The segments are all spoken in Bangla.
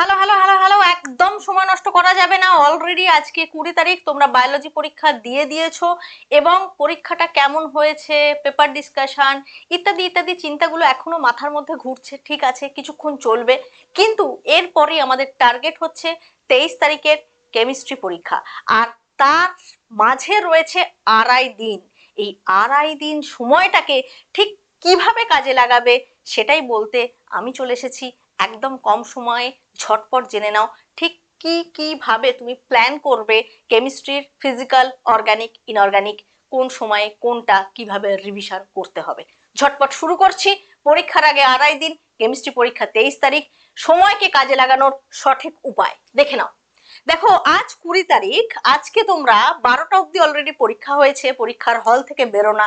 হ্যালো হ্যালো হ্যালো হ্যালো, একদম সময় নষ্ট করা যাবে না। অলরেডি আজকে 20 তারিখ, তোমরা বায়োলজি পরীক্ষা দিয়ে দিয়েছো এবং পরীক্ষাটা কেমন হয়েছে, পেপার ডিসকাশন ইত্যাদি ইত্যাদি চিন্তাগুলো এখনো মাথার মধ্যে ঘুরছে। ঠিক আছে, কিছুক্ষণ চলবে, কিন্তু এরপরে আমাদের টার্গেট হচ্ছে 23 তারিখের কেমিস্ট্রি পরীক্ষা। আর তার মাঝে রয়েছে 2.5 দিন। এই 2.5 দিন সময়টাকে ঠিক কিভাবে কাজে লাগাবে সেটাই বলতে আমি চলে এসেছি। একদম কম সময়ে ঝটপট জেনে নাও ঠিক কি কি ভাবে তুমি প্ল্যান করবে কেমিস্ট্রির ফিজিক্যাল, অর্গানিক, ইনঅর্গানিক, কোন সময়ে কোনটা কিভাবে রিভিশন করতে হবে। ঝটপট শুরু করছি। পরীক্ষার আগে 2.5 দিন, কেমিস্ট্রি পরীক্ষা 23 তারিখ। সময়কে কাজে লাগানোর সঠিক উপায় দেখে নাও। দেখো, আজ 20 তারিখ, আজকে তোমরা 12টা অব্দি অলরেডি পরীক্ষা হয়েছে। পরীক্ষার হল থেকে বেরো না,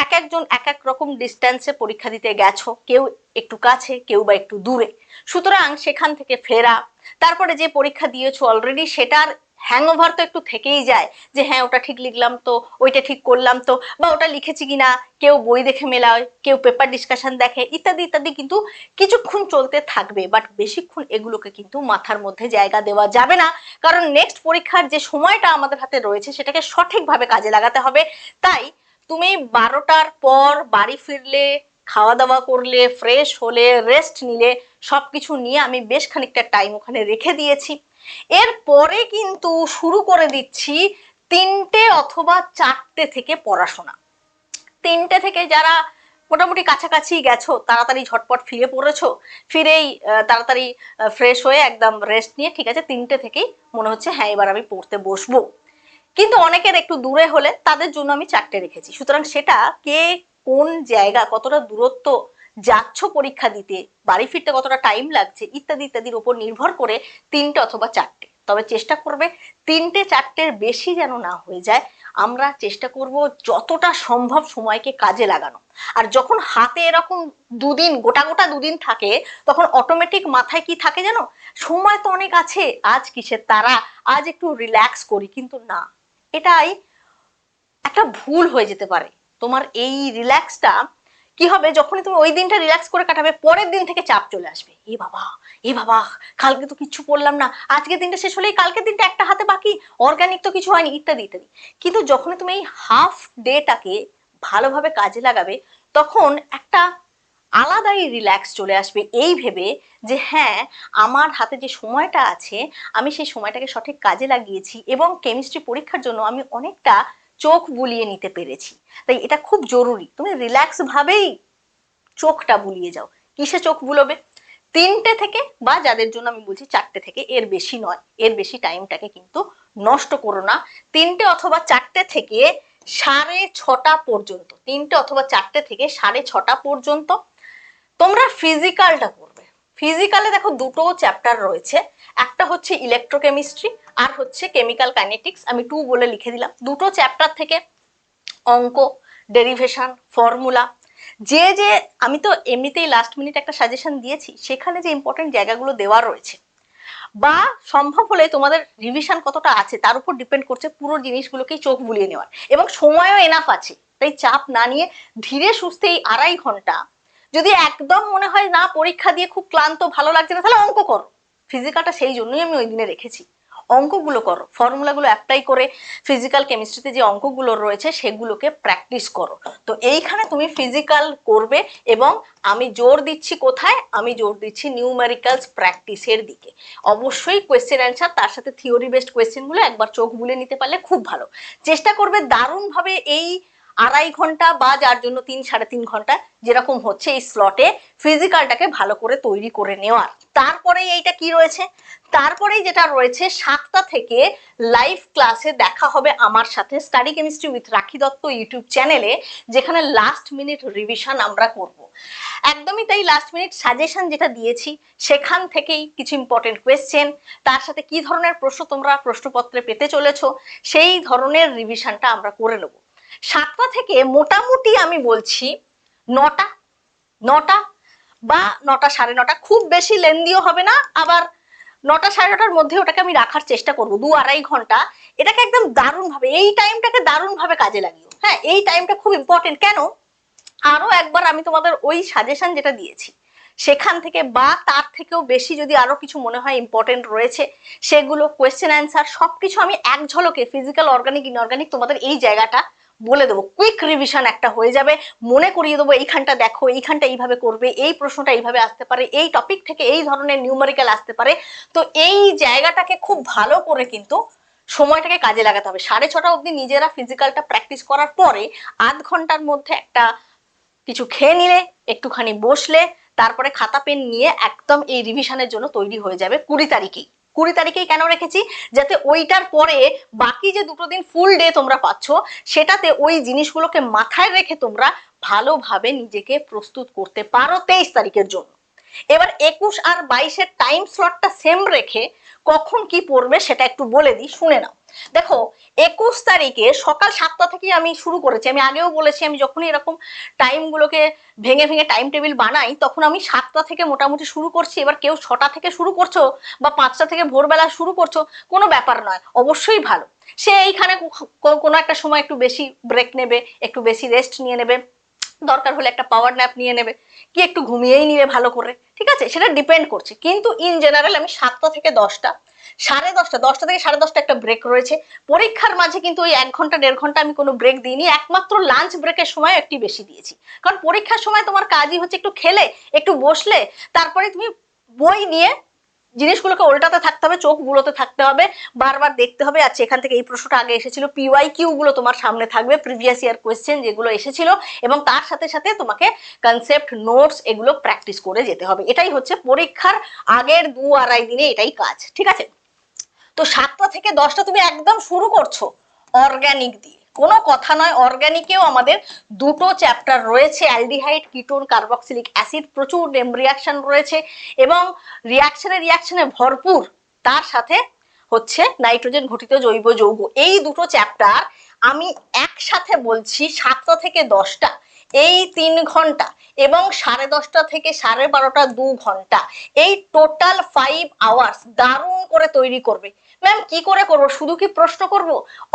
এক একজন এক এক রকম ডিস্টেন্সে পরীক্ষা দিতে গেছো, কেউ একটু কাছে, কেউ বা একটু দূরে। সুতরাং সেখান থেকে ফেরা, তারপরে যে পরীক্ষা দিয়েছো অলরেডি সেটার হ্যাংওভার তো একটু থেকেই যায়, যে হ্যাঁ ওটা ঠিক লিখলাম তো, ওইটা ঠিক করলাম তো, বা ওটা লিখেছি কিনা। কেউ বই দেখে মেলায়, কেউ পেপার ডিসকাশন দেখে, ইত্যাদি ইত্যাদি কিন্তু কিছুক্ষণ চলতে থাকবে, বাট বেশিক্ষণ এগুলোকে কিন্তু মাথার মধ্যে জায়গা দেওয়া যাবে না। কারণ নেক্সট পরীক্ষার যে সময়টা আমাদের হাতে রয়েছে সেটাকে সঠিকভাবে কাজে লাগাতে হবে। তাই তুমি 12টার পর বাড়ি ফিরলে, খাওয়া দাওয়া করলে, ফ্রেশ হলে, রেস্ট নিলে, সবকিছু নিয়ে আমি বেশ খানিকটা টাইম ওখানে রেখে দিয়েছি। এরপরে কিন্তু শুরু করে দিচ্ছি 3টে অথবা 4টে থেকে পড়াশোনা। 3টে থেকে যারা মোটামুটি কাছাকাছি গেছো, তাড়াতাড়ি ঝটপট ফিরে পড়েছো, ফিরেই তাড়াতাড়ি ফ্রেশ হয়ে একদম রেস্ট নিয়ে, ঠিক আছে 3টে থেকেই মনে হচ্ছে হ্যাঁ এবার আমি পড়তে বসবো। কিন্তু অনেকের একটু দূরে হলে তাদের জন্য আমি 4টে রেখেছি। সুতরাং সেটা কে কোন জায়গা, কতটা দূরত্ব যাচ্ছ পরীক্ষা দিতে, বাড়ি ফিরতে কতটা টাইম লাগছে, ইত্যাদি ইত্যাদির উপর নির্ভর করে 3টে অথবা 4টে। তবে চেষ্টা করবে 3টে 4টের বেশি যেন না হয়ে যায়। আমরা চেষ্টা করব যতটা সম্ভব সময়কে কাজে লাগানো। আর যখন হাতে এরকম দুদিন, গোটা গোটা দুদিন থাকে, তখন অটোমেটিক মাথায় কি থাকে জানো, সময় তো অনেক আছে, আজ কিসের তারা, আজ একটু রিল্যাক্স করি। কিন্তু না, এটাই একটা ভুল হয়ে যেতে পারে। তোমার এই রিল্যাক্সটা কি হবে, যখনই তুমি ওই দিনটা রিল্যাক্স করে কাটাবে, পরের দিন থেকে চাপ চলে আসবে। এ বাবা, এ বাবা, কালকে তো কিচ্ছু পড়লাম না, আজকের দিনটা শেষ হলেই কালকের দিনটা একটা হাতে বাকি, অর্গানিক তো কিছু হয়নি, ইত্যাদি ইত্যাদি। কিন্তু যখনই তুমি এই হাফ ডেটাকে ভালোভাবে কাজে লাগাবে, তখন একটা আলাদাই রিল্যাক্স চলে আসবে, এই ভেবে যে হ্যাঁ আমার হাতে যে সময়টা আছে, আমি সেই সময়টাকে সঠিক কাজে লাগিয়েছি এবং কেমিস্ট্রি পরীক্ষার জন্য আমি অনেকটা চোখ বুলিয়ে নিতে পেরেছি। তাই এটা খুব জরুরি, তুমি রিল্যাক্স ভাবেই চোখটা বুলিয়ে যাও। কিসে চোখ বুলোবে? 3টে থেকে, বা যাদের জন্য আমি বলছি 4টে থেকে, এর বেশি নয়, এর বেশি টাইমটাকে কিন্তু নষ্ট করো না। 3টে অথবা 4টে থেকে 6:30 পর্যন্ত, 3টে অথবা 4টে থেকে 6:30 পর্যন্ত তোমরা ফিজিক্যালটা করবে। ফিজিক্যালে দেখো দুটো চ্যাপ্টার রয়েছে, একটা হচ্ছে ইলেকট্রোকেমিস্ট্রি, আর হচ্ছে কেমিক্যাল কাইনেটিক্স। আমি 2 বলে লিখে দিলাম। দুটো চ্যাপ্টার থেকে অঙ্ক, ডেরিভেশন, ফর্মুলা, যে যে আমি তো এমনিতেই লাস্ট মিনিট একটা সাজেশন দিয়েছি, সেখানে যে ইম্পর্টেন্ট জায়গাগুলো দেওয়া রয়েছে, বা সম্ভব হলে তোমাদের রিভিশন কতটা আছে তার উপর ডিপেন্ড করছে পুরো জিনিসগুলোকেই চোখ বুলিয়ে নেওয়ার। এবং সময়ও এনাফ আছে, তাই চাপ না নিয়ে ধীরে সুস্থে এই 2.5 ঘন্টা, যদি একদম মনে হয় না পরীক্ষা দিয়ে খুব ক্লান্ত, ভালো লাগছে না, তাহলে অঙ্ক করো। ফিজিক্যালটা সেই জন্যই আমি ওই দিনে রেখেছি। অঙ্কগুলো করো, ফর্মুলাগুলো অ্যাপ্লাই করে ফিজিক্যাল কেমিস্ট্রিতে যে অঙ্কগুলো রয়েছে সেগুলোকে প্র্যাকটিস করো। তো এইখানে তুমি ফিজিক্যাল করবে, এবং আমি জোর দিচ্ছি কোথায়, আমি জোর দিচ্ছি নিউমেরিক্যালস প্র্যাকটিসের দিকে। অবশ্যই কোয়েশ্চেন অ্যান্সার, তার সাথে থিওরি বেসড কোয়েশ্চেনগুলো একবার চোখ বুলে নিতে পারলে খুব ভালো। চেষ্টা করবে দারুণভাবে এই 2.5 ঘন্টা, বা যার জন্য 3-3.5 ঘন্টা যেরকম হচ্ছে এই স্লটে, ফিজিক্যালটাকে ভালো করে তৈরি করে নেওয়ার। তারপরে এইটা কি রয়েছে, তারপরেই যেটা রয়েছে 7টা থেকে লাইভ ক্লাসে দেখা হবে আমার সাথে স্টাডি কেমিস্ট্রি উইথ রাখি দত্ত ইউটিউব চ্যানেলে, যেখানে লাস্ট মিনিট রিভিশন আমরা করব। একদমই তাই, লাস্ট মিনিট সাজেশন যেটা দিয়েছি সেখান থেকেই কিছু ইম্পর্টেন্ট কোয়েশ্চেন, তার সাথে কি ধরনের প্রশ্ন তোমরা প্রশ্নপত্রে পেতে চলেছো, সেই ধরনের রিভিশনটা আমরা করে নেব। 7টা থেকে মোটামুটি আমি বলছি 9টা, 9টা বা 9টা, 9:30, খুব বেশি লেন্দিও হবে না, আবার 9টা, 9:30-র মধ্যে ওটাকে আমি রাখার চেষ্টা করব। 2-2.5 ঘন্টা এটাকে একদম দারুণভাবে, এই টাইমটাকে দারুণভাবে কাজে লাগিও। হ্যাঁ, এই টাইমটা খুব ইম্পর্টেন্ট। কেন? আরো একবার আমি তোমাদের ওই সাজেশন যেটা দিয়েছি সেখান থেকে বা তার থেকেও বেশি যদি আরো কিছু মনে হয় ইম্পর্টেন্ট রয়েছে, সেগুলো কোয়েশ্চেন অ্যান্সার সবকিছু আমি এক ঝলকে ফিজিক্যাল, অর্গানিক, ইনঅর্গানিক তোমাদের এই জায়গাটা বলে দেবো। কুইক রিভিশন একটা হয়ে যাবে, মনে করিয়ে দেবো এইখানটা দেখো, এইখানটা এইভাবে করবে, এই প্রশ্নটা এইভাবে আসতে পারে, এই টপিক থেকে এই ধরনের নিউমেরিক্যাল আসতে পারে। তো এই জায়গাটাকে খুব ভালো করে কিন্তু সময়টাকে কাজে লাগাতে হবে। 6:30 অবধি নিজেরা ফিজিক্যালটা প্র্যাকটিস করার পরে আধ ঘন্টার মধ্যে একটা কিছু খেয়ে নিলে, একটুখানি বসলে, তারপরে খাতা পেন নিয়ে একদম এই রিভিশনের জন্য তৈরি হয়ে যাবে 20 তারিখেই। 20 তারিখেই কেন রেখেছি? যাতে ওইটার পরে বাকি যে 2 দিন ফুল ডে তোমরা পাচ্ছ, সেটাতে ওই জিনিসগুলোকে মাথায় রেখে তোমরা ভালোভাবে নিজেকে প্রস্তুত করতে পারো 23 তারিখের জন্য। এবার 21 আর 22-এর টাইম স্লটটা সেম রেখে কখন কি পড়বে সেটা একটু বলে দিই, শুনে নাও। দেখো 21 তারিখে সকাল 7টা থেকে আমি শুরু করেছি। আমি আগেও বলেছি, আমি যখনই এরকম টাইমগুলোকে ভেঙে ভেঙে টাইম টেবিল বানাই তখন আমি 7টা থেকে মোটামুটি শুরু করছি। এবার কেউ 6টা থেকে শুরু করছো বা 5টা থেকে ভোরবেলা শুরু করছো, কোনো ব্যাপার নয়, অবশ্যই ভালো। সে এইখানে কোনো একটা সময় একটু বেশি ব্রেক নেবে, একটু বেশি রেস্ট নিয়ে নেবে, দরকার হলে একটা পাওয়ার ন্যাপ নিয়ে নেবে, কি একটু ঘুমিয়েই নিবে ভালো করে, ঠিক আছে, সেটা ডিপেন্ড করছে। কিন্তু ইন জেনারেল আমি 7টা থেকে 10টা, 10:30, 10টা থেকে 10:30 একটা ব্রেক রয়েছে। পরীক্ষার মাঝে কিন্তু ওই 1 ঘন্টা 1.5 ঘন্টা আমি কোনো ব্রেক দিইনি, একমাত্র লাঞ্চ ব্রেকের সময় একটু বেশি দিয়েছি। কারণ পরীক্ষার সময় তোমার কাজই হচ্ছে একটু খেলে, একটু বসলে, তারপরে তুমি বই নিয়ে জিনিসগুলোকে উল্টাতে থাকতে হবে, চোখ বুলোতে থাকতে হবে, বারবার দেখতে হবে। আচ্ছা এখান থেকে এই প্রশ্নটা আগে এসেছিল, পিওয়াইকিউ গুলো তোমার সামনে থাকবে, প্রিভিয়াস ইয়ার কোয়েশ্চেন যেগুলো এসেছিল, এবং তার সাথে সাথে তোমাকে কনসেপ্ট নোটস এগুলো প্র্যাকটিস করে যেতে হবে। এটাই হচ্ছে পরীক্ষার আগের 2-2.5 দিনে এটাই কাজ, ঠিক আছে। তো 7টা থেকে 10টা তুমি একদম শুরু করছো অর্গানিক দিয়ে, কোনো কথা নয়। অর্গানিকেও আমাদের 2টো চ্যাপ্টার রয়েছে, অ্যালডিহাইড, কিটোন, কার্বক্সিলিক অ্যাসিড, প্রচুর নেম রিয়াকশন রয়েছে এবং রিয়াকশনে ভরপুর। তার সাথে হচ্ছে নাইট্রোজেন ঘটিত জৈব যৌগ। এই 2টো চ্যাপ্টার আমি একসাথে বলছি 7টা থেকে 10টা, এই 3 ঘন্টা, এবং 10:30 থেকে 12:30 2 ঘন্টা, এই টোটাল 5 আওয়ার্স দারুণ করে তৈরি করবে। ম্যাম কি করে করব? শুধু কি প্রশ্ন করব?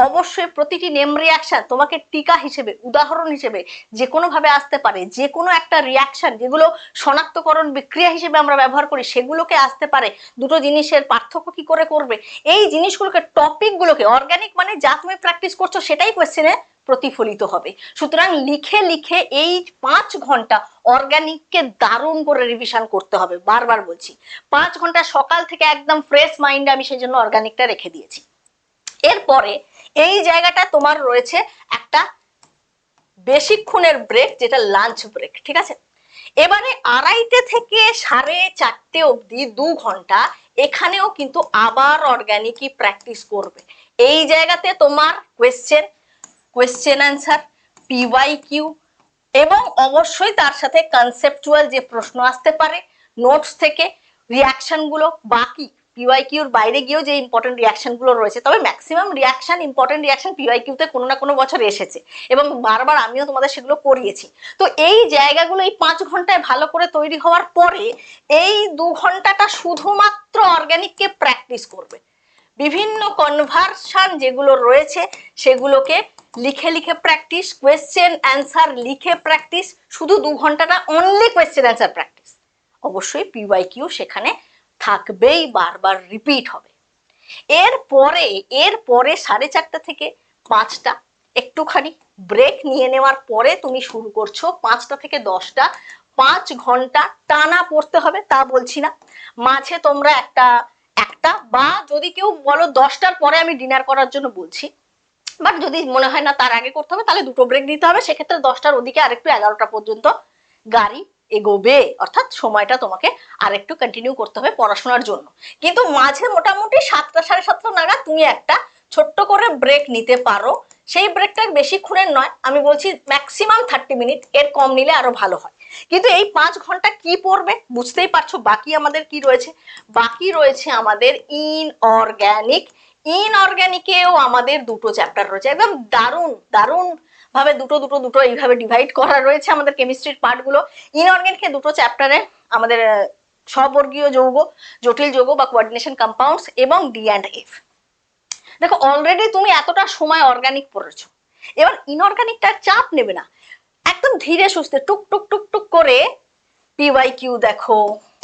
অবশ্যই প্রতিটি নেম রিয়াকশন তোমাকে টিকা হিসেবে, উদাহরণ হিসেবে যে কোনো ভাবে আসতে পারে। যে কোনো একটা রিয়াকশন যেগুলো শনাক্তকরণ বিক্রিয়া হিসেবে আমরা ব্যবহার করি, সেগুলোকে আসতে পারে। দুটো জিনিসের পার্থক্য কি করে করবে, এই জিনিসগুলোকে, টপিকগুলোকে, অর্গানিক মানে যা তুমি প্র্যাকটিস করছো সেটাই কোয়েশ্চেনে প্রতিফলিত হবে। সুতরাং লিখে লিখে এই 5 ঘন্টা অর্গানিককে দারুণ করে রিভিশন করতে হবে। বারবার বলছি, 5 ঘন্টা সকাল থেকে একদম ফ্রেশ মাইন্ডে আমি সেই জন্য অর্গানিকটা রেখে দিয়েছি। এরপরে এই জায়গাটা তোমার রয়েছে একটা বেশিক্ষণের ব্রেক, যেটা লাঞ্চ ব্রেক, ঠিক আছে। এবারে 2:30 থেকে 4:30 অবধি 2 ঘন্টা, এখানেও কিন্তু আবার অর্গানিকই প্র্যাকটিস করবে। এই জায়গাতে তোমার কোয়েশ্চেন অ্যান্সার, পিওয়াইকিউ, এবং অবশ্যই তার সাথে কনসেপচুয়াল যে প্রশ্ন আসতে পারে নোটস থেকে, রিয়াকশন গুলো, বাকি পিওয়াইকিউর বাইরে গিয়েও যে ইম্পর্টেন্ট রিয়াকশন গুলো রয়েছে, তবে ম্যাক্সিমাম রিয়াকশন, ইম্পর্টেন্ট রিয়াকশন পিওয়াইকিউতে কোনো না কোনো বছর এসেছে এবং বারবার আমিও তোমাদের সেগুলো করিয়েছি। তো এই জায়গাগুলো এই 5 ঘন্টায় ভালো করে তৈরি হওয়ার পরে এই 2 ঘন্টাটা শুধুমাত্র অর্গানিককে প্র্যাকটিস করবে। বিভিন্ন কনভার্সন যেগুলো রয়েছে সেগুলোকে লিখে লিখে প্র্যাকটিস, কোয়েশ্চেন অ্যান্সার লিখে প্র্যাকটিস, শুধু 2 ঘন্টাটা অনলি কোয়েশ্চেন অ্যান্সার প্র্যাকটিস। অবশ্যই পিওয়াইকিউ সেখানে থাকবেই, বারবার রিপিট হবে। এরপরে 4:30 থেকে 5টা একটুখানি ব্রেক নিয়ে নেওয়ার পরে তুমি শুরু করছো 5টা থেকে 10টা। 5 ঘন্টা টানা পড়তে হবে তা বলছি না, মাঝে তোমরা একটা বা যদি কেউ বলো 10টার পরে আমি ডিনার করার জন্য বলছি, বাট যদি মনে হয় না তার আগে করতে হবে তাহলে 2টো ব্রেক নিতে হবে। সেক্ষেত্রে 10টার ওদিকে আরেকটু 11টা পর্যন্ত গাড়ি এগোবে, অর্থাৎ সময়টা তোমাকে আরেকটু কন্টিনিউ করতে হবে পড়াশোনার জন্য। কিন্তু মাঝে মোটামুটি 7টা 7:30 নাগাদ তুমি একটা ছোট্ট করে ব্রেক নিতে পারো। সেই ব্রেকটা বেশিক্ষণের নয়, আমি বলছি ম্যাক্সিমাম 30 মিনিট, এর কম নিলে আরো ভালো হয়। কিন্তু এই 5 ঘন্টা কি পড়বে বুঝতেই পারছো। বাকি আমাদের কি রয়েছে? বাকি রয়েছে আমাদের ইনঅর্গানিকেও আমাদের 2টো চ্যাপ্টার রয়েছে, একদম দারুণ দারুণ ভাবে দুটো এইভাবে ডিভাইড করা রয়েছে আমাদের কেমিস্ট্রির পার্টগুলো। ইনঅর্গানিকে 2টো চ্যাপ্টারে আমাদের স্ববর্গীয় যৌগ, জটিল যৌগ বা কোঅর্ডিনেশন কম্পাউন্ডস এবং ডি&এফ। দেখো অলরেডি তুমি এতটা সময় অর্গানিক পড়েছো, এবার ইনঅর্গানিকটা চাপ নেবে না, একদম ধীরে সুস্থে টুক টুক টুক টুক করে PYQ দেখো,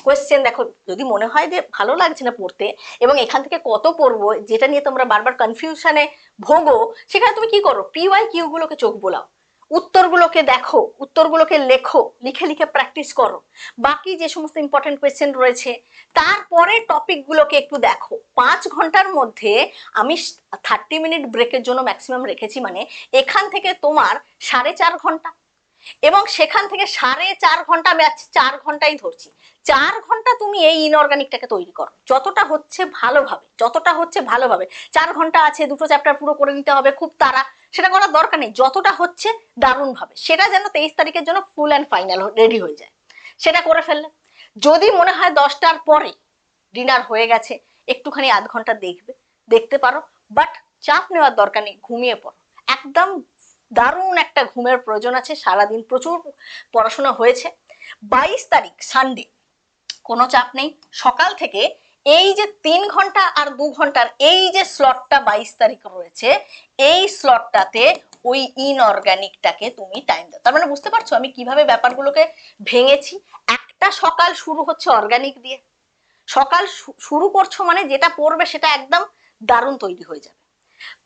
কোয়েশ্চেন দেখো। যদি মনে হয় যে ভালো লাগছে না পড়তে এবং এখান থেকে কত পড়বো যেটা নিয়ে তোমরা বারবার কনফিউশনে ভোগো, সেখানে তুমি কি করো, PYQ গুলোকে চোখ বোলাও, উত্তরগুলোকে দেখো, উত্তরগুলোকে লেখো, লিখে লিখে প্র্যাকটিস করো। বাকি যে সমস্ত ইম্পর্টেন্ট কোয়েশ্চেন রয়েছে তারপরে টপিকগুলোকে একটু দেখো। 5 ঘন্টার মধ্যে আমি 30 মিনিট ব্রেকের জন্য ম্যাক্সিমাম রেখেছি, মানে এখান থেকে তোমার 4.5 ঘন্টা এবং সেখান থেকে 4.5 ঘন্টা, আমি 4 ঘন্টাই ধরছি, 4 ঘন্টা তুমি এই ইনঅর্গানিকটাকে তৈরি করো যতটা হচ্ছে ভালোভাবে, যতটা হচ্ছে ভালোভাবে। 4 ঘন্টা আছে, 2টো চ্যাপ্টার পুরো করে নিতে হবে, খুব তাড়া সেটা করার দরকার নেই, যতটা হচ্ছে দারুণ ভাবে সেটা যেন 23 তারিখের জন্য ফুল অ্যান্ড ফাইনাল রেডি হয়ে যায়, সেটা করে ফেললে। যদি মনে হয় 10টার পরে ডিনার হয়ে গেছে, একটুখানি আধ ঘন্টা দেখতে পারো, বাট চাপ নেওয়ার দরকার নেই, ঘুমিয়ে পড়ো একদম। দারুণ একটা ঘুমের প্রয়োজন আছে, সারাদিন প্রচুর পড়াশোনা হয়েছে। 22 তারিখ সানডে, কোনো চাপ নেই, সকাল থেকে এই যে 3 ঘন্টা আর 2 ঘন্টার এই যে স্লটটা 22 তারিখ রয়েছে, এই স্লটটাতে ওই ইনঅর্গানিকটাকে তুমি টাইম দাও। তার মানে বুঝতে পারছো আমি কিভাবে ব্যাপারগুলোকে ভেঙেছি। একটা সকাল শুরু হচ্ছে অর্গানিক দিয়ে, সকাল শুরু করছো মানে যেটা পড়বে সেটা একদম দারুণ তৈরি হয়ে যাবে।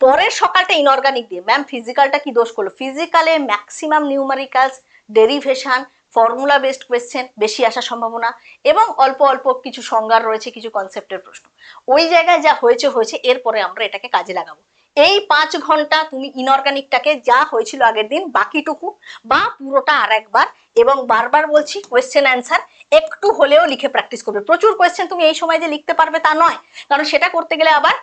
পরের সকালটা ইনঅর্গানিক দিয়ে, ম্যাম ফিজিক্যালটা কি দোষ করলো? ফিজিক্যালে maximum numericals, derivation, formula based question বেশি আসার সম্ভাবনা এবং অল্প অল্প কিছু সংজ্ঞার রয়েছে, কিছু কনসেপ্টের প্রশ্ন। ওই জায়গায় যা হয়েছে হয়েছে, এরপরে আমরা এটাকে কাজে লাগাবো। এই 5 ঘন্টা তুমি ইনঅর্গানিকটাকে যা হয়েছিল আগের দিন বাকিটুকু বা পুরোটা আর একবার, এবং বারবার বলছি কোয়েশ্চেন অ্যান্সার একটু হলেও লিখে প্র্যাকটিস করবে। প্রচুর কোয়েশ্চেন তুমি এই সময় যে লিখতে পারবে তা নয়, কারণ সেটা করতে গেলে আবার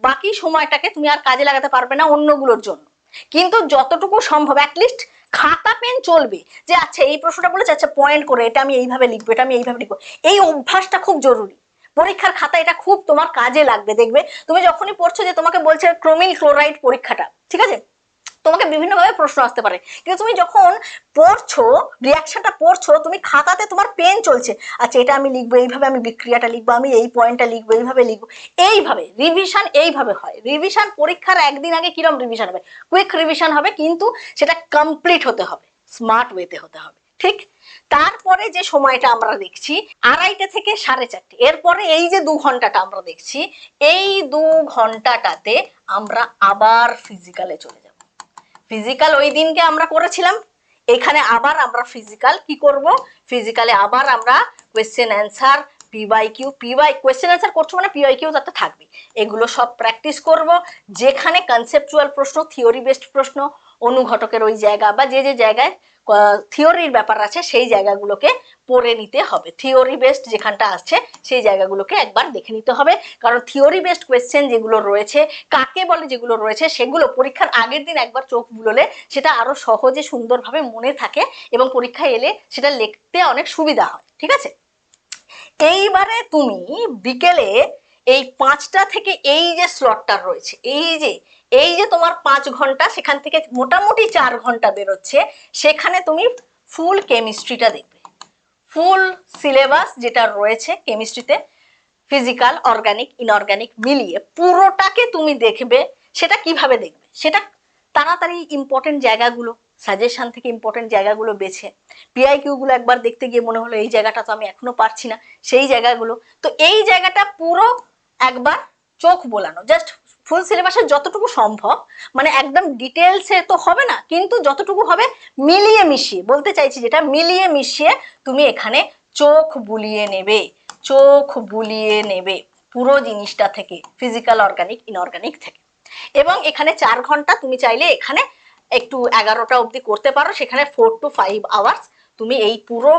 বাকি সময়টাকে তুমি আর কাজে লাগাতে পারবে না অন্যগুলোর জন্য। কিন্তু যতটুকু সম্ভব অ্যাটলিস্ট খাতা পেন চলবে, যে আচ্ছা এই প্রশ্নটা বলেছে, আচ্ছা পয়েন্ট করে এটা আমি এইভাবে লিখবো, এটা আমি এইভাবে লিখবো। এই অভ্যাসটা খুব জরুরি, পরীক্ষার খাতা এটা খুব তোমার কাজে লাগবে। দেখবে তুমি যখনই পড়ছো যে তোমাকে বলছে ক্রোমিল ক্লোরাইড পরীক্ষাটা, ঠিক আছে, তোমাকে বিভিন্নভাবে প্রশ্ন আসতে পারে, কিন্তু তুমি যখন পড়ছো, রিয়াকশনটা পড়ছো, তুমি খাতাতে তোমার পেন চলছে, আচ্ছা এটা আমি লিখবো এইভাবে, আমি বিক্রিয়াটা লিখবো, আমি এই পয়েন্টটা লিখবো, এইভাবে লিখবো, এইভাবে রিভিশন এইভাবে হয়। রিভিশন পরীক্ষার একদিন আগে কিরম রিভিশন হবে? কুইক রিভিশন হবে, কিন্তু সেটা কমপ্লিট হতে হবে, স্মার্ট ওয়েতে হতে হবে, ঠিক? তারপরে যে সময়টা আমরা দেখছি 2:30 থেকে 4:30, এরপরে এই যে 2 ঘন্টাটা আমরা দেখছি, এই 2 ঘন্টাটাতে আমরা আবার ফিজিক্যালে চলে যাব। ফিজিক্যাল ওই দিনকে আমরা করেছিলাম, এখানে আবার আমরা ফিজিক্যাল কি করব, ফিজিক্যালে আবার আমরা কোয়েশ্চেন অ্যান্সার, কোয়েশ্চেন অ্যান্সার করছো মানে PYQ তাতে থাকবে, এগুলো সব প্র্যাকটিস করব। যেখানে কনসেপচুয়াল প্রশ্ন, থিওরি বেসড প্রশ্ন, অনুঘটকের ওই জায়গা বা যে যে জায়গায় থিওরির ব্যাপার আছে সেই জায়গাগুলোকে পড়ে নিতে হবে। থিওরি বেসড যেখানটা আছে সেই জায়গাগুলোকে একবার দেখে নিতে হবে, কারণ থিওরি বেসড কোয়েশ্চেন যেগুলো রয়েছে, কাকে বলে যেগুলো রয়েছে, সেগুলো পরীক্ষার আগের দিন একবার চোখ বুলোলে সেটা আরো সহজে সুন্দরভাবে মনে থাকে এবং পরীক্ষায় এলে সেটা লিখতে অনেক সুবিধা হয়, ঠিক আছে? এইবারে তুমি বিকেলে এই 5টা থেকে এই যে স্লটটা রয়েছে, এই যে তোমার 5 ঘন্টা, সেখান থেকে মোটামুটি 4 ঘন্টা বেরোচ্ছে, সেখানে তুমি ফুল কেমিস্ট্রিটা দেখবে। ফুল সিলেবাস যেটা রয়েছে কেমিস্ট্রিতে, ফিজিক্যাল, অর্গানিক, ইনঅর্গানিক মিলিয়ে পুরোটাকে তুমি দেখবে। সেটা কিভাবে দেখবে? সেটা তাড়াতাড়ি ইম্পর্টেন্ট জায়গাগুলো, সাজেশন থেকে ইম্পর্টেন্ট জায়গাগুলো বেছে, PIQ গুলো একবার দেখতে গিয়ে মনে হলো এই জায়গাটা তো আমি এখনো পারছি না, সেই জায়গাগুলো, তো এই জায়গাটা পুরো একবার চোখ বোলানো, জাস্ট ফুল সিলেবাসের যতটুকু সম্ভব, মানে একদম ডিটেলসে তো হবে না, কিন্তু যতটুকু হবে মিলিয়ে মিশিয়ে, বলতে চাইছি যেটা মিলিয়ে মিশিয়ে তুমি এখানে চোখ বুলিয়ে নেবে, চোখ বুলিয়ে নেবে পুরো জিনিসটা থেকে, ফিজিক্যাল, অর্গানিক, ইনঅর্গানিক থেকে। এবং এখানে 4 ঘন্টা তুমি চাইলে এখানে একটু 11টা অবধি করতে পারো, সেখানে 4 to 5 আওয়ার্স তুমি এই পুরো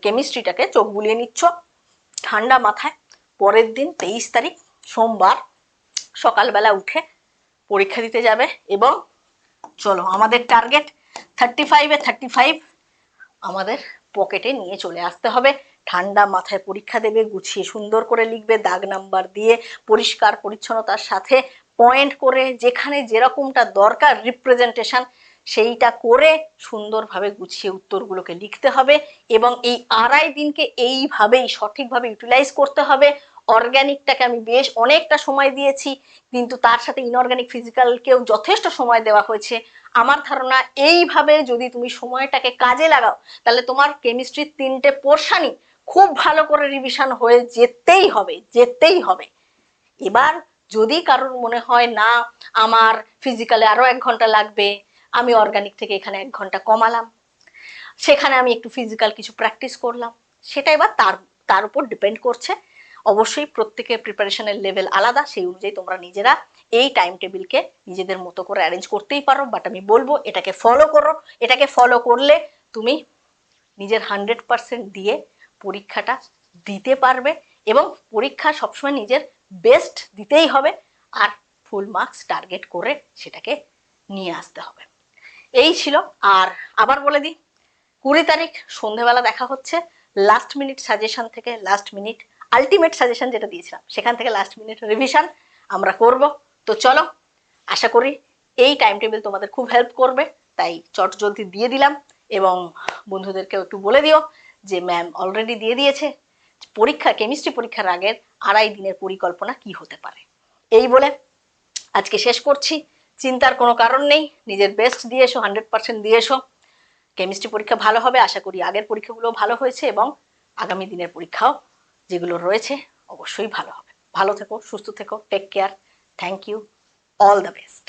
কেমিস্ট্রিটাকে চোখ বুলিয়ে নিচ্ছ ঠান্ডা মাথায়। পরের দিন 23 তারিখ সোমবার সকালবেলা উঠে পরীক্ষা দিতে যাবে, এবং চলো আমাদের টার্গেট 35-এ 35 আমাদের পকেটে নিয়ে চলে আসতে হবে। ঠান্ডা মাথায় পরীক্ষা দেবে, গুছিয়ে সুন্দর করে লিখবে, দাগ নাম্বার দিয়ে পরিষ্কার পরিচ্ছন্নতার সাথে পয়েন্ট করে, যেখানে যেরকমটা দরকার রিপ্রেজেন্টেশন সেইটা করে সুন্দরভাবে গুছিয়ে উত্তরগুলোকে লিখতে হবে। এবং এই 2.5 দিনকে এইভাবেই সঠিকভাবে ইউটিলাইজ করতে হবে। অর্গ্যানিকটাকে আমি বেশ অনেকটা সময় দিয়েছি, কিন্তু তার সাথে ইনঅর্গ্যানিক ফিজিক্যালকেও যথেষ্ট সময় দেওয়া হয়েছে। আমার ধারণা এইভাবে যদি তুমি সময়টাকে কাজে লাগাও, তাহলে তোমার কেমিস্ট্রির 3টে পোর্শনই খুব ভালো করে রিভিশন হয়ে যেতেই হবে, যেতেই হবে। এবার যদি কারোর মনে হয় না আমার ফিজিক্যালে আরো 1 ঘন্টা লাগবে, আমি অর্গানিক থেকে এখানে 1 ঘন্টা কমালাম, সেখানে আমি একটু ফিজিক্যাল কিছু প্র্যাকটিস করলাম, সেটা এবার তার তার উপর ডিপেন্ড করছে। অবশ্যই প্রত্যেকের প্রিপারেশনের লেভেল আলাদা, সেই অনুযায়ী তোমরা নিজেরা এই টাইম টেবিলকে নিজেদের মতো করে অ্যারেঞ্জ করতেই পারো, বাট আমি বলবো এটাকে ফলো করো। এটাকে ফলো করলে তুমি নিজের 100% দিয়ে পরীক্ষাটা দিতে পারবে, এবং পরীক্ষা সবসময় নিজের বেস্ট দিতেই হবে, আর ফুল মার্কস টার্গেট করে সেটাকে নিয়ে আসতে হবে। এই ছিল। আর আবার বলে দিই, 20 তারিখ সন্ধেবেলা দেখা হচ্ছে। লাস্ট মিনিট সাজেশন থেকে লাস্ট মিনিট আলটিমেট সাজেশন যেটা দিয়েছিলাম সেখান থেকে লাস্ট মিনিট রিভিশন আমরা করব। তো চলো, আশা করি এই টাইম টেবিল তোমাদের খুব হেল্প করবে, তাই চট জলদি দিয়ে দিলাম। এবং বন্ধুদেরকেও একটু বলে দিও যে ম্যাম অলরেডি দিয়ে দিয়েছে পরীক্ষা, কেমিস্ট্রি পরীক্ষার আগের 2.5 দিনের পরিকল্পনা কি হতে পারে। এই বলে আজকে শেষ করছি। চিন্তার কোনো কারণ নেই, নিজের বেস্ট দিয়ে এসো, 100% দিয়ে এসো। কেমিস্ট্রি পরীক্ষা ভালো হবে, আশা করি আগের পরীক্ষাগুলো ভালো হয়েছে, এবং আগামী দিনের পরীক্ষাও যেগুলো রয়েছে অবশ্যই ভালো হবে। ভালো থেকো, সুস্থ থেকো, take care. Thank you, all the best.